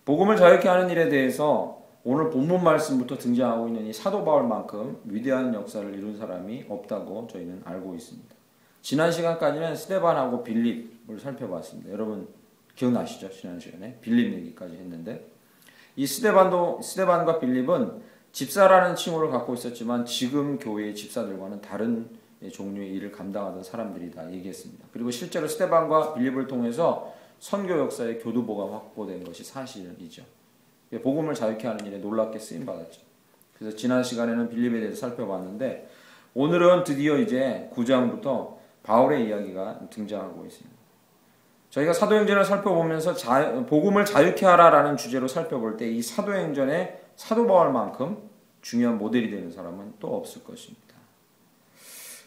복음을 자유케 하는 일에 대해서 오늘 본문 말씀부터 등장하고 있는 이 사도 바울만큼 위대한 역사를 이룬 사람이 없다고 저희는 알고 있습니다. 지난 시간까지는 스데반하고 빌립을 살펴봤습니다. 여러분 기억나시죠? 지난 시간에 빌립 얘기까지 했는데 이 스데반과 빌립은 집사라는 칭호를 갖고 있었지만 지금 교회의 집사들과는 다른 종류의 일을 감당하던 사람들이다 얘기했습니다. 그리고 실제로 스데반과 빌립을 통해서 선교 역사의 교두보가 확보된 것이 사실이죠. 복음을 자유케 하는 일에 놀랍게 쓰임 받았죠. 그래서 지난 시간에는 빌립에 대해서 살펴봤는데 오늘은 드디어 이제 9장부터 바울의 이야기가 등장하고 있습니다. 저희가 사도행전을 살펴보면서 복음을 자유케 하라라는 주제로 살펴볼 때 이 사도행전의 사도 바울만큼 중요한 모델이 되는 사람은 또 없을 것입니다.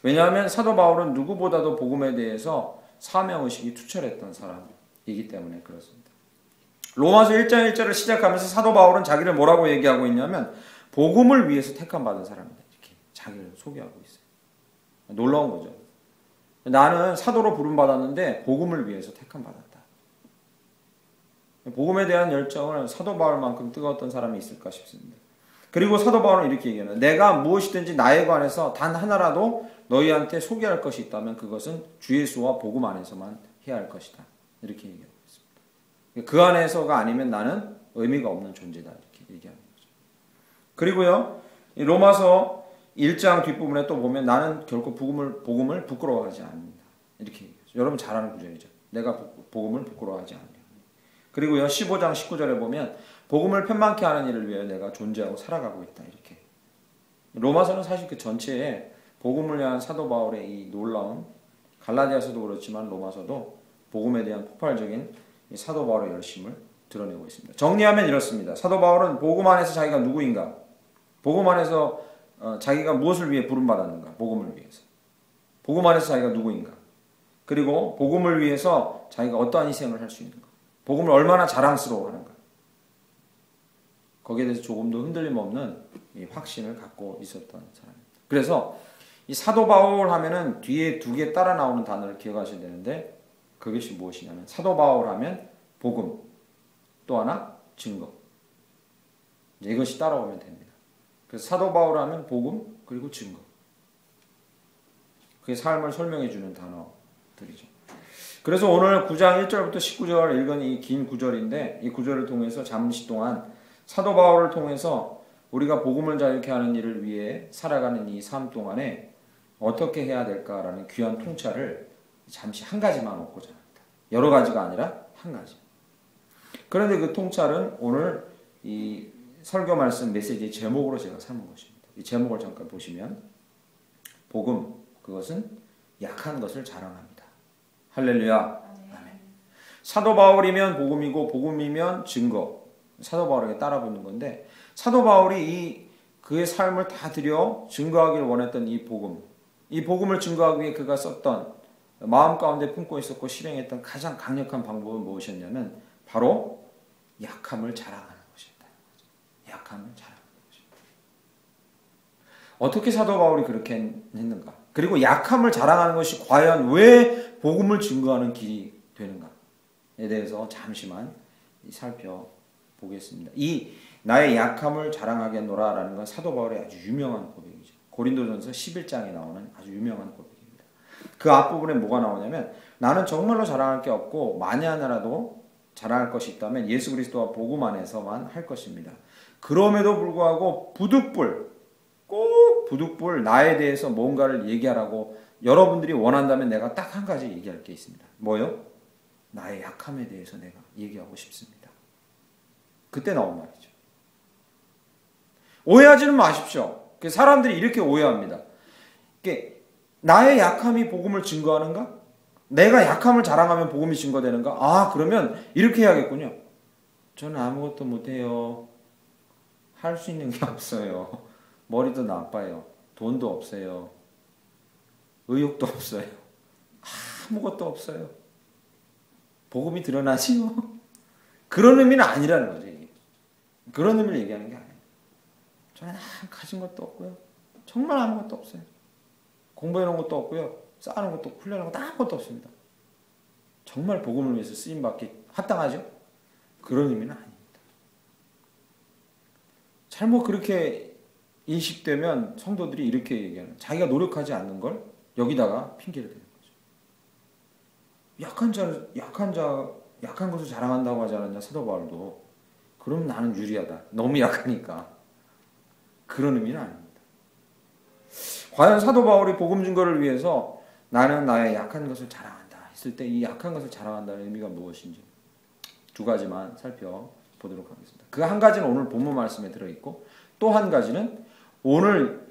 왜냐하면 사도 바울은 누구보다도 복음에 대해서 사명의식이 투철했던 사람이기 때문에 그렇습니다. 로마서 1장 1절을 시작하면서 사도 바울은 자기를 뭐라고 얘기하고 있냐면 복음을 위해서 택함받은 사람이다. 이렇게 자기를 소개하고 있어요. 놀라운 거죠. 나는 사도로 부름받았는데 복음을 위해서 택함받았다. 복음에 대한 열정을 사도 바울만큼 뜨거웠던 사람이 있을까 싶습니다. 그리고 사도 바울은 이렇게 얘기하는 내가 무엇이든지 나에 관해서 단 하나라도 너희한테 소개할 것이 있다면 그것은 주 예수와 복음 안에서만 해야 할 것이다. 이렇게 얘기하고 있습니다. 그 안에서가 아니면 나는 의미가 없는 존재다. 이렇게 얘기하는 거죠. 그리고요. 로마서 1장 뒷부분에 또 보면 나는 결코 복음을 부끄러워하지 않는다. 이렇게 얘기하죠. 여러분 잘 아는 구절이죠. 내가 복음을 부끄러워하지 않는다. 그리고요. 15장 19절에 보면 복음을 편만케 하는 일을 위해 내가 존재하고 살아가고 있다. 이렇게. 로마서는 사실 그 전체에 복음을 위한 사도 바울의 이 놀라운 갈라디아서도 그렇지만 로마서도 복음에 대한 폭발적인 사도 바울의 열심을 드러내고 있습니다. 정리하면 이렇습니다. 사도 바울은 복음 안에서 자기가 누구인가? 복음 안에서 자기가 무엇을 위해 부름받았는가? 복음을 위해서. 복음 안에서 자기가 누구인가? 그리고 복음을 위해서 자기가 어떠한 희생을 할 수 있는가? 복음을 얼마나 자랑스러워하는가? 거기에 대해서 조금도 흔들림 없는 이 확신을 갖고 있었던 사람입니다. 그래서 이 사도 바울 하면은 뒤에 두 개 따라 나오는 단어를 기억하셔야 되는데 그것이 무엇이냐면 사도 바울 하면 복음, 또 하나 증거. 이것이 따라오면 됩니다. 그래서 사도 바울 하면 복음 그리고 증거. 그게 삶을 설명해 주는 단어들이죠. 그래서 오늘 9장 1절부터 19절 읽은 이 긴 구절인데 이 구절을 통해서 잠시 동안 사도 바울을 통해서 우리가 복음을 자유케 하는 일을 위해 살아가는 이 삶 동안에 어떻게 해야 될까라는 귀한 통찰을 잠시 한 가지만 얻고자 합니다. 여러 가지가 아니라 한 가지. 그런데 그 통찰은 오늘 이 설교 말씀 메시지의 제목으로 제가 삼은 것입니다. 이 제목을 잠깐 보시면 복음, 그것은 약한 것을 자랑합니다. 할렐루야. 아멘. 사도 바울이면 복음이고 복음이면 증거. 사도 바울에게 따라붙는 건데 사도 바울이 그의 삶을 다 들여 증거하기를 원했던 이 복음을 증거하기 위해 그가 썼던 마음 가운데 품고 있었고 실행했던 가장 강력한 방법은 무엇이었냐면 바로 약함을 자랑하는 것입니다. 약함을 자랑하는 것입니다. 어떻게 사도 바울이 그렇게 했는가? 그리고 약함을 자랑하는 것이 과연 왜 복음을 증거하는 길이 되는가에 대해서 잠시만 살펴보겠습니다. 이 나의 약함을 자랑하겠노라라는 건 사도 바울의 아주 유명한 고백이죠. 고린도전서 11장에 나오는 아주 유명한 고백입니다. 그 앞부분에 뭐가 나오냐면 나는 정말로 자랑할 게 없고 만에 하나라도 자랑할 것이 있다면 예수 그리스도와 복음 안에서만 할 것입니다. 그럼에도 불구하고 꼭 부득불 나에 대해서 뭔가를 얘기하라고 여러분들이 원한다면 내가 딱 한 가지 얘기할 게 있습니다. 뭐요? 나의 약함에 대해서 내가 얘기하고 싶습니다. 그때 나온 말이죠. 오해하지는 마십시오. 사람들이 이렇게 오해합니다. 나의 약함이 복음을 증거하는가? 내가 약함을 자랑하면 복음이 증거되는가? 아, 그러면 이렇게 해야겠군요. 저는 아무것도 못해요. 할 수 있는 게 없어요. 머리도 나빠요. 돈도 없어요. 의욕도 없어요. 아무것도 없어요. 복음이 드러나지요? 그런 의미는 아니라는 거죠. 이게. 그런 의미를 얘기하는 게 아니에요. 저는 가진 것도 없고요. 정말 아무것도 없어요. 공부해놓은 것도 없고요. 쌓아놓은 것도 없고 훈련한 것도 아무것도 없습니다. 정말 복음을 위해서 쓰임받기 합당하죠? 그런 의미는 아닙니다. 잘못 그렇게 인식되면 성도들이 이렇게 얘기하는, 자기가 노력하지 않는 걸 여기다가 핑계를 대는 거죠. 약한 것을 자랑한다고 하지 않았냐 사도 바울도. 그럼 나는 유리하다. 너무 약하니까. 그런 의미는 아닙니다. 과연 사도 바울이 복음 증거를 위해서 나는 나의 약한 것을 자랑한다 했을 때 이 약한 것을 자랑한다는 의미가 무엇인지 두 가지만 살펴보도록 하겠습니다. 그 한 가지는 오늘 본문 말씀에 들어있고, 또 한 가지는 오늘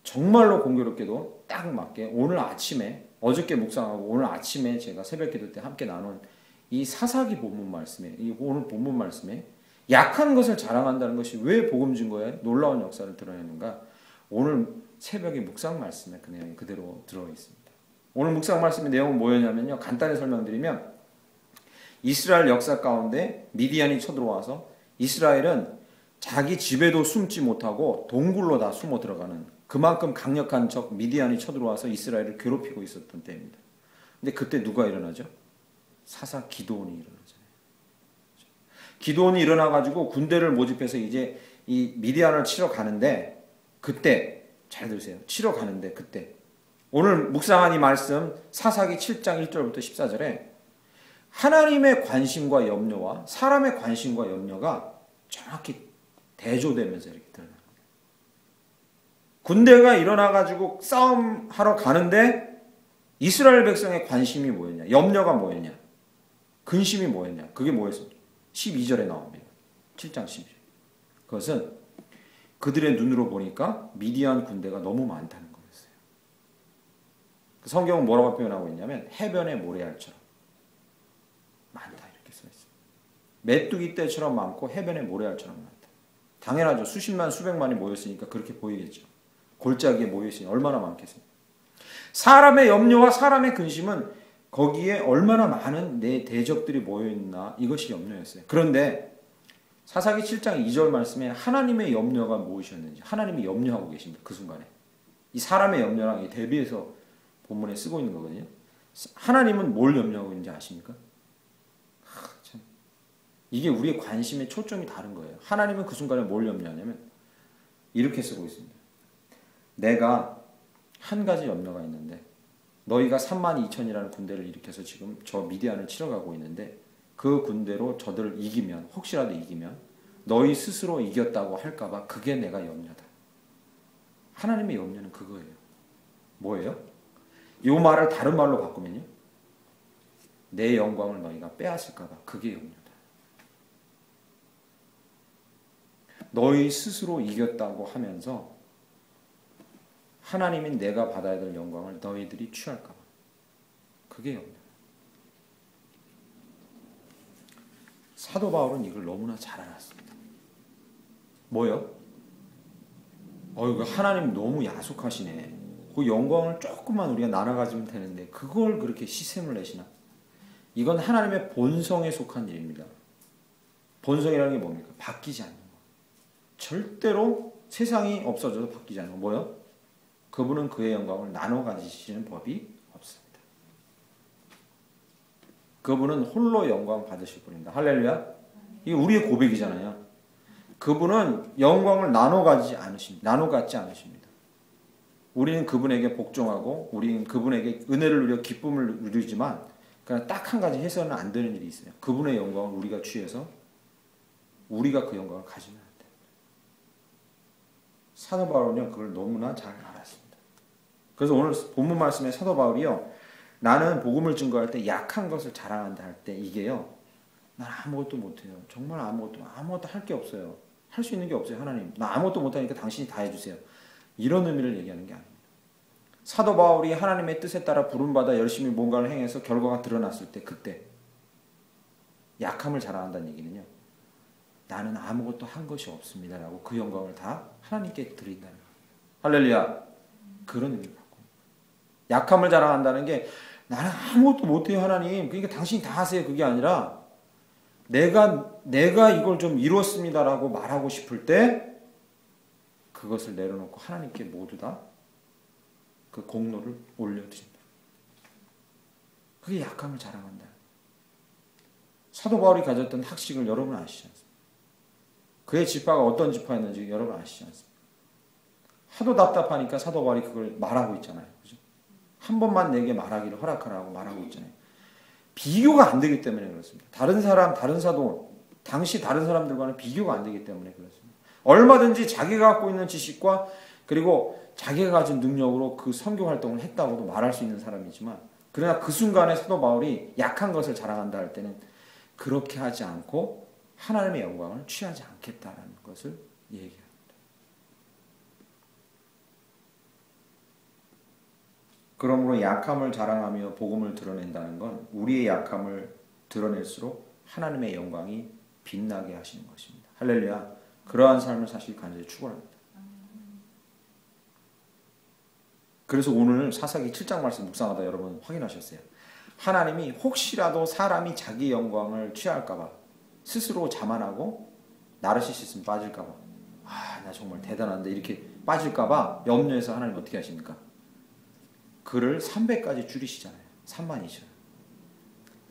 정말로 공교롭게도 딱 맞게 오늘 아침에, 어저께 묵상하고 오늘 아침에 제가 새벽 기도 때 함께 나눈 이 사사기 본문 말씀에, 이 오늘 본문 말씀에 약한 것을 자랑한다는 것이 왜 복음 증거에 놀라운 역사를 드러내는가, 오늘 새벽에 묵상 말씀에 그 내용이 그대로 들어 있습니다. 오늘 묵상 말씀의 내용은 뭐였냐면요, 간단히 설명드리면 이스라엘 역사 가운데 미디안이 쳐들어와서 이스라엘은 자기 집에도 숨지 못하고 동굴로 다 숨어 들어가는, 그만큼 강력한 적 미디안이 쳐들어와서 이스라엘을 괴롭히고 있었던 때입니다. 근데 그때 누가 일어나죠? 사사 기드온이 일어나잖아요. 기드온이 일어나가지고 군대를 모집해서 이제 이 미디안을 치러 가는데, 그때 잘 들으세요. 치러 가는데 그때 오늘 묵상한 이 말씀 사사기 7장 1절부터 14절에 하나님의 관심과 염려와 사람의 관심과 염려가 정확히 대조되면서 이렇게 드러나는 거예요. 군대가 일어나가지고 싸움하러 가는데 이스라엘 백성의 관심이 뭐였냐? 염려가 뭐였냐? 근심이 뭐였냐? 그게 뭐였습니까? 12절에 나옵니다. 7장 12절. 그것은 그들의 눈으로 보니까 미디안 군대가 너무 많다는 거였어요. 성경은 뭐라고 표현하고 있냐면 해변의 모래알처럼 많다 이렇게 써 있어요. 메뚜기 떼처럼 많고 해변의 모래알처럼 많다. 당연하죠. 수십만 수백만이 모였으니까 그렇게 보이겠죠. 골짜기에 모여있으니 얼마나 많겠습니까? 사람의 염려와 사람의 근심은 거기에 얼마나 많은 내 대적들이 모여있나, 이것이 염려였어요. 그런데 사사기 7장 2절 말씀에 하나님의 염려가 무엇이었는지, 하나님이 염려하고 계십니다. 그 순간에 이 사람의 염려랑 대비해서 본문에 쓰고 있는 거거든요. 하나님은 뭘 염려하고 있는지 아십니까? 참, 이게 우리의 관심의 초점이 다른 거예요. 하나님은 그 순간에 뭘 염려하냐면 이렇게 쓰고 있습니다. 내가 한 가지 염려가 있는데, 너희가 32,000이라는 군대를 일으켜서 지금 저 미디안을 치러 가고 있는데, 그 군대로 저들을 이기면, 혹시라도 이기면 너희 스스로 이겼다고 할까봐 그게 내가 염려다. 하나님의 염려는 그거예요. 뭐예요? 이 말을 다른 말로 바꾸면요, 내 영광을 너희가 빼앗을까봐 그게 염려다. 너희 스스로 이겼다고 하면서 하나님인 내가 받아야 될 영광을 너희들이 취할까봐 그게 염려. 사도 바울은 이걸 너무나 잘 알았습니다. 뭐요? 이거 하나님 너무 야속하시네. 그 영광을 조금만 우리가 나눠 가지면 되는데 그걸 그렇게 희생을 내시나? 이건 하나님의 본성에 속한 일입니다. 본성이라는 게 뭡니까? 바뀌지 않는 거. 절대로 세상이 없어져도 바뀌지 않는 거. 뭐요? 그분은 그의 영광을 나눠 가지시는 법이 없습니다. 그분은 홀로 영광 받으실 분입니다. 할렐루야. 이게 우리의 고백이잖아요. 그분은 영광을 나눠 갖지 않으십니다. 우리는 그분에게 복종하고 우리는 그분에게 은혜를 누려 기쁨을 누리지만, 그냥 딱 한 가지 해서는 안 되는 일이 있어요. 그분의 영광을 우리가 취해서 우리가 그 영광을 가지면 안 돼요. 사도 바울은요, 그걸 너무나 잘 알았습니다. 그래서 오늘 본문 말씀에 사도 바울이요, 나는 복음을 증거할 때 약한 것을 자랑한다 할 때 이게요, 난 아무것도 못해요. 정말 아무것도 할 게 없어요. 할 수 있는 게 없어요. 하나님, 나 아무것도 못하니까 당신이 다 해주세요. 이런 의미를 얘기하는 게 아닙니다. 사도 바울이 하나님의 뜻에 따라 부름받아 열심히 뭔가를 행해서 결과가 드러났을 때, 그때 약함을 자랑한다는 얘기는요, 나는 아무것도 한 것이 없습니다 라고 그 영광을 다 하나님께 드린다는 거예요. 할렐루야. 그런 의미를 갖고, 약함을 자랑한다는 게 나는 아무것도 못해요 하나님, 그러니까 당신이 다 하세요, 그게 아니라 내가 이걸 좀 이뤘습니다라고 말하고 싶을 때 그것을 내려놓고 하나님께 모두 다 그 공로를 올려드린다. 그게 약함을 자랑한다. 사도 바울이 가졌던 학식을 여러분 아시지 않습니까? 그의 지파가 어떤 지파였는지 여러분 아시지 않습니까? 하도 답답하니까 사도 바울이 그걸 말하고 있잖아요. 그죠? 한 번만 내게 말하기를 허락하라고 말하고 있잖아요. 비교가 안 되기 때문에 그렇습니다. 다른 사람, 다른 사도, 당시 다른 사람들과는 비교가 안 되기 때문에 그렇습니다. 얼마든지 자기가 갖고 있는 지식과 그리고 자기가 가진 능력으로 그 선교 활동을 했다고도 말할 수 있는 사람이지만, 그러나 그 순간에 사도 바울이 약한 것을 자랑한다 할 때는 그렇게 하지 않고 하나님의 영광을 취하지 않겠다라는 것을 얘기합니다. 그러므로 약함을 자랑하며 복음을 드러낸다는 건 우리의 약함을 드러낼수록 하나님의 영광이 빛나게 하시는 것입니다. 할렐루야. 그러한 삶을 사실 간절히 축원합니다. 그래서 오늘 사사기 7장 말씀 묵상하다 여러분 확인하셨어요. 하나님이 혹시라도 사람이 자기 영광을 취할까 봐 스스로 자만하고 나르시시즘 빠질까 봐, 나 정말 대단한데 이렇게 빠질까 봐 염려해서 하나님 어떻게 하십니까? 그를 300까지 줄이시잖아요. 32,000원.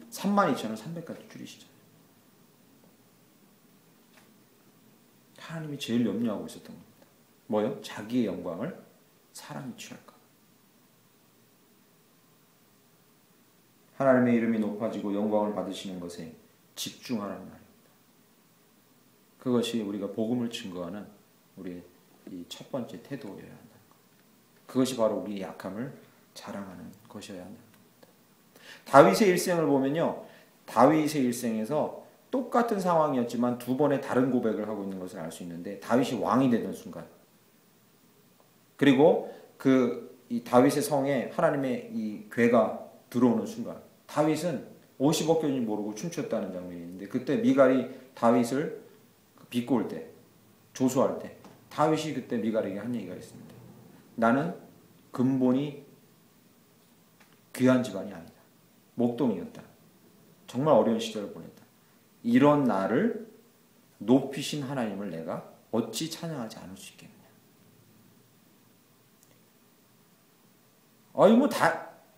32,000원 300까지 줄이시잖아요. 하나님이 제일 염려하고 있었던 겁니다. 뭐요? 자기의 영광을 사람이 취할까. 하나님의 이름이 높아지고 영광을 받으시는 것에 집중하라는 말입니다. 그것이 우리가 복음을 증거하는 우리의 이 첫 번째 태도여야 한다는 것. 그것이 바로 우리의 약함을 자랑하는 것이어야 한다는 겁니다. 다윗의 일생을 보면요. 다윗의 일생에서 똑같은 상황이었지만 두 번의 다른 고백을 하고 있는 것을 알 수 있는데, 다윗이 왕이 되던 순간, 그리고 이 다윗의 성에 하나님의 이 괴가 들어오는 순간, 다윗은 50억견이 모르고 춤췄다는 장면이 있는데, 그때 미갈이 다윗을 비꼬을 때, 조소할 때 다윗이 그때 미갈에게 한 얘기가 있습니다. 나는 근본이 귀한 집안이 아니다. 목동이었다. 정말 어려운 시절을 보냈다. 이런 나를 높이신 하나님을 내가 어찌 찬양하지 않을 수 있겠느냐. 이거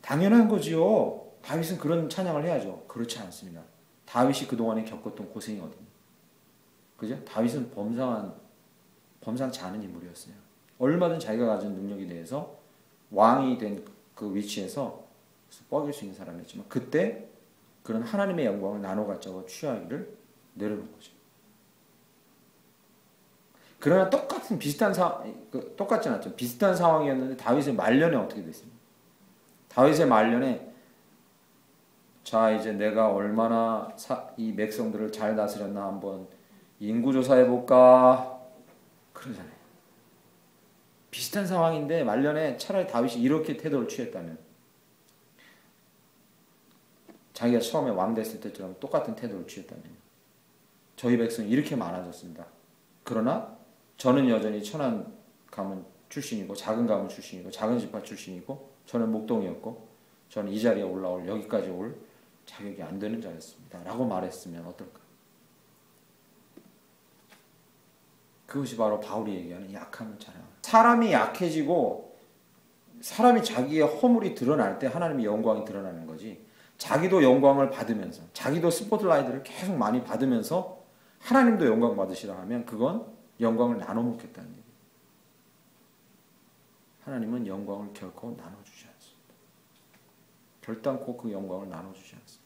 당연한 거지요. 다윗은 그런 찬양을 해야죠. 그렇지 않습니다. 다윗이 그동안에 겪었던 고생이 어디니? 그죠? 다윗은 범상치 않은 인물이었어요. 얼마든 자기가 가진 능력에 대해서 왕이 된 그 위치에서 뻐길 수 있는 사람이었지만, 그때 그런 하나님의 영광을 나눠 갖자고 취하기를 내려놓은 거죠. 그러나 똑같지 않았죠. 비슷한 상황이었는데 다윗의 말년에 어떻게 됐습니까? 다윗의 말년에 자, 이제 내가 얼마나 이 백성들을 잘 다스렸나 한번 인구조사해볼까 그러잖아요. 비슷한 상황인데 말년에 차라리 다윗이 이렇게 태도를 취했다면, 자기가 처음에 왕 됐을 때처럼 똑같은 태도를 취했다면, 저희 백성이 이렇게 많아졌습니다. 그러나 저는 여전히 천한 가문 출신이고 작은 가문 출신이고 작은 지파 출신이고 저는 목동이었고 저는 이 자리에 올라올 여기까지 올 자격이 안 되는 자였습니다. 라고 말했으면 어떨까? 그것이 바로 바울이 얘기하는 약함을 자랑하는, 사람이 약해지고 사람이 자기의 허물이 드러날 때 하나님의 영광이 드러나는 거지, 자기도 영광을 받으면서 자기도 스포트라이트를 계속 많이 받으면서 하나님도 영광 받으시라 하면 그건 영광을 나눠 먹겠다는 얘기예요. 하나님은 영광을 결코 나눠주지 않습니다. 결단코 그 영광을 나눠주지 않습니다.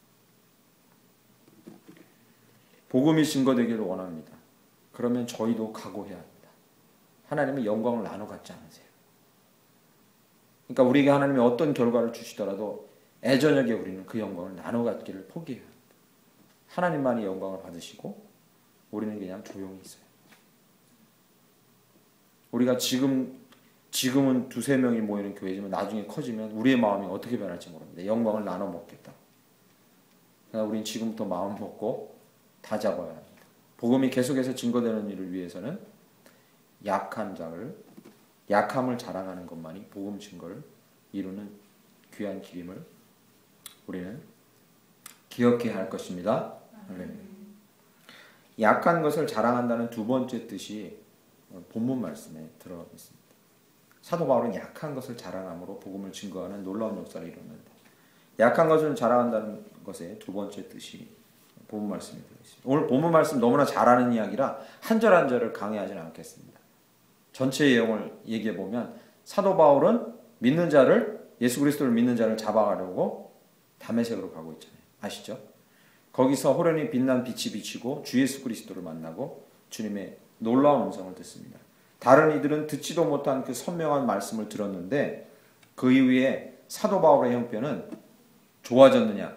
복음이 증거되기를 원합니다. 그러면 저희도 각오해야 합니다. 하나님은 영광을 나눠 갖지 않으세요. 그러니까 우리에게 하나님이 어떤 결과를 주시더라도 애저녁에 우리는 그 영광을 나눠 갖기를 포기해야 합니다. 하나님만이 영광을 받으시고 우리는 그냥 조용히 있어요. 우리가 지금은 두세 명이 모이는 교회지만 나중에 커지면 우리의 마음이 어떻게 변할지 모릅니다. 영광을 나눠 먹겠다. 그러니까 우리는 지금부터 마음 먹고 다 잡아야 합니다. 복음이 계속해서 증거되는 일을 위해서는 약함을 자랑하는 것만이 복음 증거를 이루는 귀한 길임을 우리는 기억해야 할 것입니다. 약한 것을 자랑한다는 두 번째 뜻이 본문 말씀에 들어 있습니다. 사도 바울은 약한 것을 자랑함으로 복음을 증거하는 놀라운 역사를 이뤘는데, 약한 것을 자랑한다는 것의 두 번째 뜻이 본문 말씀이 들어있습니다. 오늘 본문 말씀 너무나 잘 아는 이야기라 한 절 한 절을 강의하지는 않겠습니다. 전체 내용을 얘기해 보면 사도 바울은 믿는 자를 예수 그리스도를 믿는 자를 잡아가려고 다메섹으로 가고 있잖아요. 아시죠? 거기서 호련히 빛난 빛이 비치고 주 예수 그리스도를 만나고 주님의 놀라운 음성을 듣습니다. 다른 이들은 듣지도 못한 그 선명한 말씀을 들었는데 그 이후에 사도 바울의 형편은 좋아졌느냐?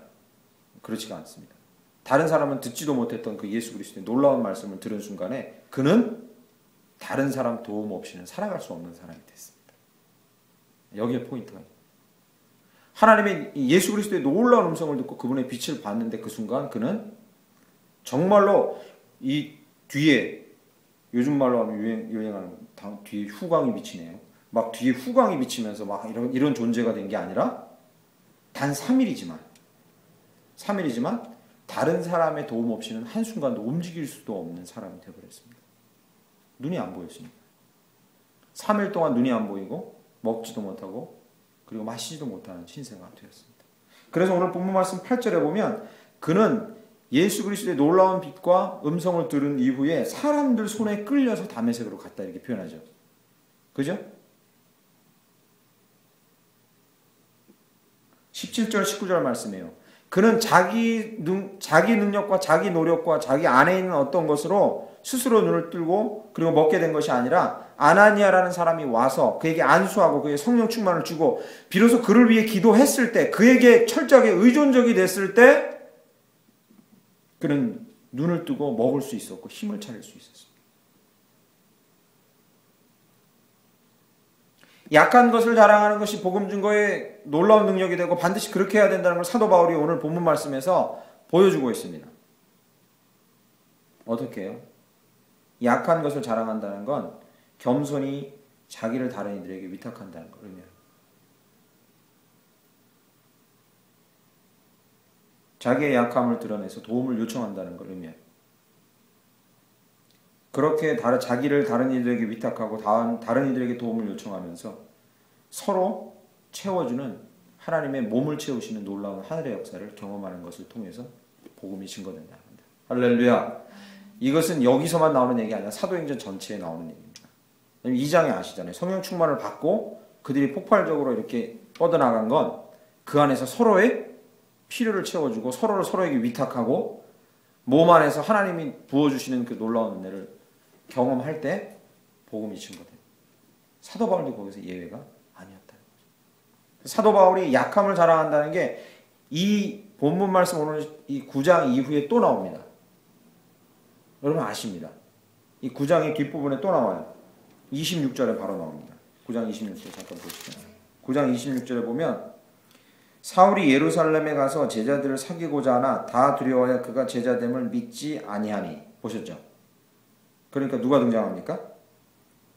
그렇지가 않습니다. 다른 사람은 듣지도 못했던 그 예수 그리스도의 놀라운 말씀을 들은 순간에 그는 다른 사람 도움 없이는 살아갈 수 없는 사람이 됐습니다. 여기에 포인트가 있습니다. 하나님의 예수 그리스도의 놀라운 음성을 듣고 그분의 빛을 봤는데 그 순간 그는 정말로 이 뒤에 요즘 말로 하면 유행하는 뒤에 후광이 비치네요. 막 뒤에 후광이 비치면서 막 이런 존재가 된 게 아니라 단 3일이지만 다른 사람의 도움 없이는 한순간도 움직일 수도 없는 사람이 되어버렸습니다. 눈이 안 보였습니다. 3일 동안 눈이 안 보이고 먹지도 못하고 그리고 마시지도 못하는 신세가 되었습니다. 그래서 오늘 본문 말씀 8절에 보면 그는 예수 그리스도의 놀라운 빛과 음성을 들은 이후에 사람들 손에 끌려서 다메섹으로 갔다 이렇게 표현하죠. 그죠? 17절 19절 말씀이에요. 그는 자기 능력과 자기 노력과 자기 안에 있는 어떤 것으로 스스로 눈을 뜨고 그리고 먹게 된 것이 아니라 아나니아라는 사람이 와서 그에게 안수하고 그에게 성령 충만을 주고 비로소 그를 위해 기도했을 때 그에게 철저하게 의존적이 됐을 때 그는 눈을 뜨고 먹을 수 있었고 힘을 차릴 수 있었습니다. 약한 것을 자랑하는 것이 복음 증거의 놀라운 능력이 되고 반드시 그렇게 해야 된다는 걸 사도 바울이 오늘 본문 말씀에서 보여주고 있습니다. 어떻게 해요? 약한 것을 자랑한다는 건 겸손히 자기를 다른 이들에게 위탁한다는 걸 의미합니다. 자기의 약함을 드러내서 도움을 요청한다는 걸 의미합니다. 그렇게 자기를 다른 이들에게 위탁하고 다른 이들에게 도움을 요청하면서 서로 채워주는 하나님의 몸을 채우시는 놀라운 하늘의 역사를 경험하는 것을 통해서 복음이 증거된다. 할렐루야. 이것은 여기서만 나오는 얘기 아니라 사도행전 전체에 나오는 얘기입니다. 2장에 아시잖아요. 성령 충만을 받고 그들이 폭발적으로 이렇게 뻗어나간 건 그 안에서 서로의 필요를 채워주고 서로를 서로에게 위탁하고 몸 안에서 하나님이 부어주시는 그 놀라운 은혜를 경험할 때 복음이 증거돼요. 사도 바울도 거기서 예외가 아니었다는 거죠. 사도 바울이 약함을 자랑한다는 게 이 본문 말씀 오늘 이 9장 이후에 또 나옵니다. 여러분 아십니다. 이 9장의 뒷부분에 또 나와요. 26절에 바로 나옵니다. 9장 26절 잠깐 보시죠. 9장 26절에 보면 사울이 예루살렘에 가서 제자들을 사귀고자 하나 다 두려워하여 그가 제자됨을 믿지 아니하니. 보셨죠? 그러니까 누가 등장합니까?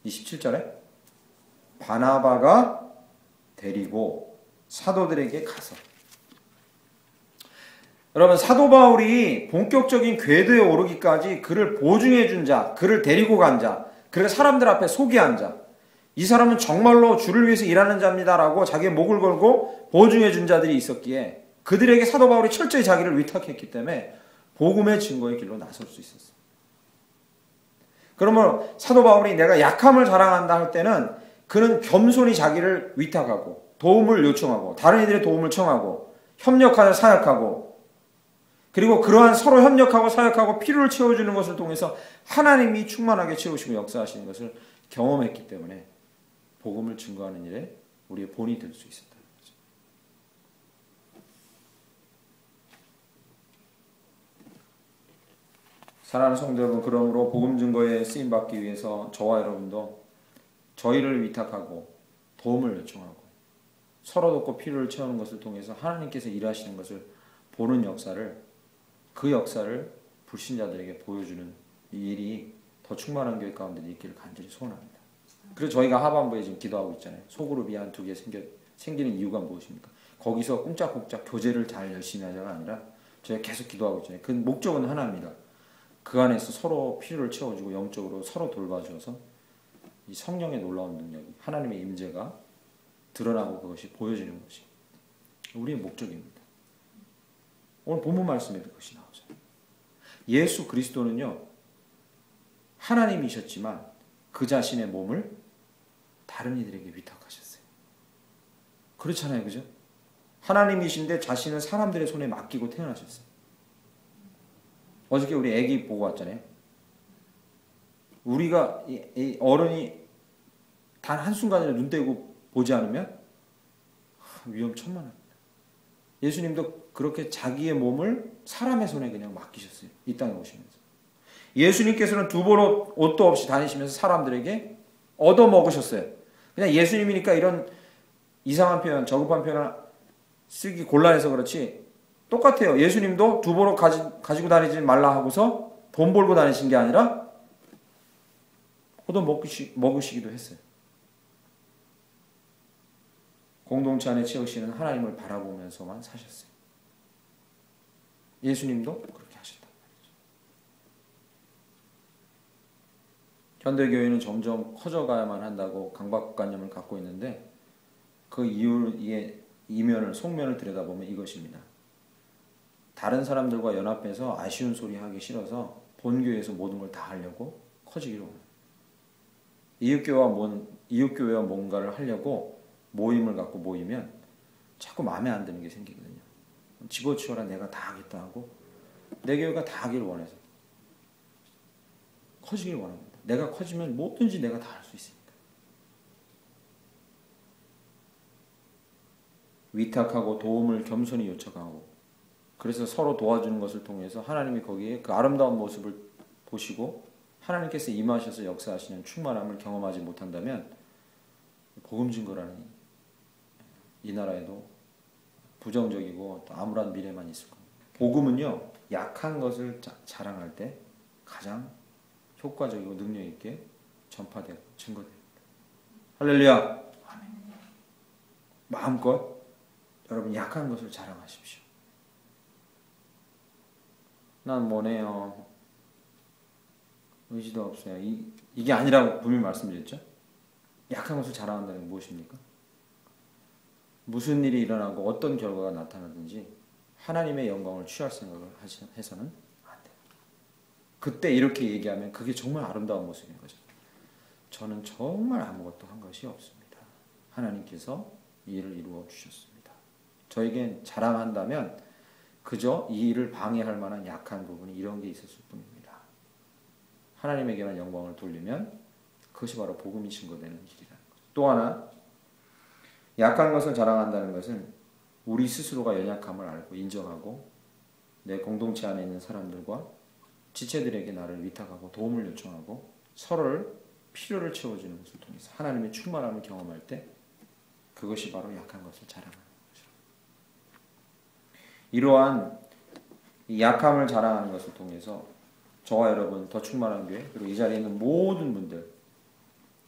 27절에 바나바가 데리고 사도들에게 가서. 여러분 사도 바울이 본격적인 궤도에 오르기까지 그를 보증해 준 자, 그를 데리고 간 자, 그를 사람들 앞에 소개한 자, 이 사람은 정말로 주를 위해서 일하는 자입니다라고 자기의 목을 걸고 보증해 준 자들이 있었기에 그들에게 사도 바울이 철저히 자기를 위탁했기 때문에 복음의 증거의 길로 나설 수 있었어요. 그러면 사도 바울이 내가 약함을 자랑한다 할 때는 그는 겸손히 자기를 위탁하고 도움을 요청하고 다른 이들의 도움을 청하고 협력하여 사역하고 그리고 그러한 서로 협력하고 사역하고 필요를 채워주는 것을 통해서 하나님이 충만하게 채우시고 역사하시는 것을 경험했기 때문에 복음을 증거하는 일에 우리의 본이 될 수 있었다는 거죠. 사랑하는 성도 여러분, 그러므로 복음 증거에 쓰임받기 위해서 저와 여러분도 저희를 위탁하고 도움을 요청하고 서로 돕고 필요를 채우는 것을 통해서 하나님께서 일하시는 것을 보는 역사를 그 역사를 불신자들에게 보여주는 이 일이 더 충만한 교회 가운데 있기를 간절히 소원합니다. 그래서 저희가 하반부에 지금 기도하고 있잖아요. 소그룹이 한 2개 생기는 이유가 무엇입니까? 거기서 꼼짝꼼짝 교제를 잘 열심히 하자가 아니라 저희가 계속 기도하고 있잖아요. 그 목적은 하나입니다. 그 안에서 서로 필요를 채워주고 영적으로 서로 돌봐줘서 이 성령의 놀라운 능력이 하나님의 임재가 드러나고 그것이 보여지는 것이 우리의 목적입니다. 오늘 본문 말씀에도 그것이 나오잖아요. 예수 그리스도는요, 하나님이셨지만 그 자신의 몸을 다른 이들에게 위탁하셨어요. 그렇잖아요, 그죠? 하나님이신데 자신은 사람들의 손에 맡기고 태어나셨어요. 어저께 우리 아기 보고 왔잖아요. 우리가 이 어른이 단 한순간이라도 눈 떼고 보지 않으면 위험천만합니다. 예수님도 그렇게 자기의 몸을 사람의 손에 그냥 맡기셨어요. 이 땅에 오시면서. 예수님께서는 두벌 옷도 없이 다니시면서 사람들에게 얻어먹으셨어요. 그냥 예수님이니까 이런 이상한 표현, 저급한 표현을 쓰기 곤란해서 그렇지 똑같아요. 예수님도 두벌 옷 가지고 다니지 말라 하고서 돈 벌고 다니신 게 아니라 얻어먹으시기도 했어요. 공동체 안에 채우시는 하나님을 바라보면서만 사셨어요. 예수님도 그렇게 하셨단 말이죠. 현대교회는 점점 커져가야만 한다고 강박관념을 갖고 있는데 그 이유의 속면을 들여다보면 이것입니다. 다른 사람들과 연합해서 아쉬운 소리 하기 싫어서 본교회에서 모든 걸 다 하려고 커지기로 합니다. 이웃교회와 뭔가를 하려고 모임을 갖고 모이면 자꾸 마음에 안 드는 게 생기거든요. 집어치워라, 내가 다 하겠다 하고 내 교회가 다 하기를 원해서 커지길 원합니다. 내가 커지면 뭐든지 내가 다 할 수 있으니까. 위탁하고 도움을 겸손히 요청하고 그래서 서로 도와주는 것을 통해서 하나님이 거기에 그 아름다운 모습을 보시고 하나님께서 임하셔서 역사하시는 충만함을 경험하지 못한다면 복음 증거라는 이 나라에도 부정적이고 또 암울한 미래만 있을 겁니다. 복음은요, 약한 것을 자랑할 때 가장 효과적이고 능력 있게 전파되고 증거됩니다. 할렐루야. 마음껏 여러분 약한 것을 자랑하십시오. 난 뭐네요. 의지도 없어요. 이게 아니라고 분명히 말씀드렸죠. 약한 것을 자랑한다는 게 무엇입니까? 무슨 일이 일어나고 어떤 결과가 나타나든지 하나님의 영광을 취할 생각을 해서는 안 돼요. 그때 이렇게 얘기하면 그게 정말 아름다운 모습인 거죠. 저는 정말 아무것도 한 것이 없습니다. 하나님께서 이 일을 이루어 주셨습니다. 저에겐 자랑한다면 그저 이 일을 방해할 만한 약한 부분이 이런 게 있었을 뿐입니다. 하나님에게만 영광을 돌리면 그것이 바로 복음이 증거되는 길이라는 거죠. 또 하나, 약한 것을 자랑한다는 것은 우리 스스로가 연약함을 알고 인정하고 내 공동체 안에 있는 사람들과 지체들에게 나를 위탁하고 도움을 요청하고 서로를 필요를 채워주는 것을 통해서 하나님의 충만함을 경험할 때 그것이 바로 약한 것을 자랑하는 거죠. 이러한 약함을 자랑하는 것을 통해서 저와 여러분 더 충만한 교회 그리고 이 자리에 있는 모든 분들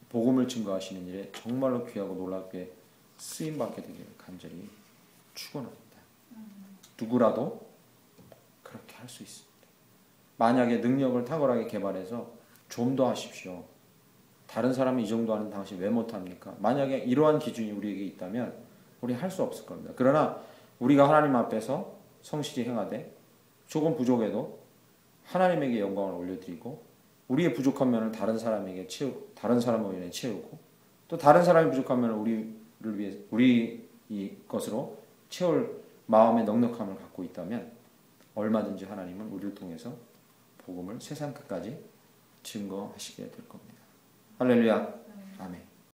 복음을 증거하시는 일에 정말로 귀하고 놀랍게 쓰임받게 되기를 간절히 축원합니다. 누구라도 그렇게 할 수 있습니다. 만약에 능력을 탁월하게 개발해서 좀 더 하십시오. 다른 사람이 이 정도 하는 당신 왜 못합니까? 만약에 이러한 기준이 우리에게 있다면 우리 할 수 없을 겁니다. 그러나 우리가 하나님 앞에서 성실히 행하되 조금 부족해도 하나님에게 영광을 올려드리고 우리의 부족한 면을 다른 사람을 위해 채우고 또 다른 사람이 부족한 면을 우리를 위해 우리 이 것으로 채울 마음의 넉넉함을 갖고 있다면 얼마든지 하나님은 우리를 통해서 복음을 세상 끝까지 증거하시게 될 겁니다. 할렐루야.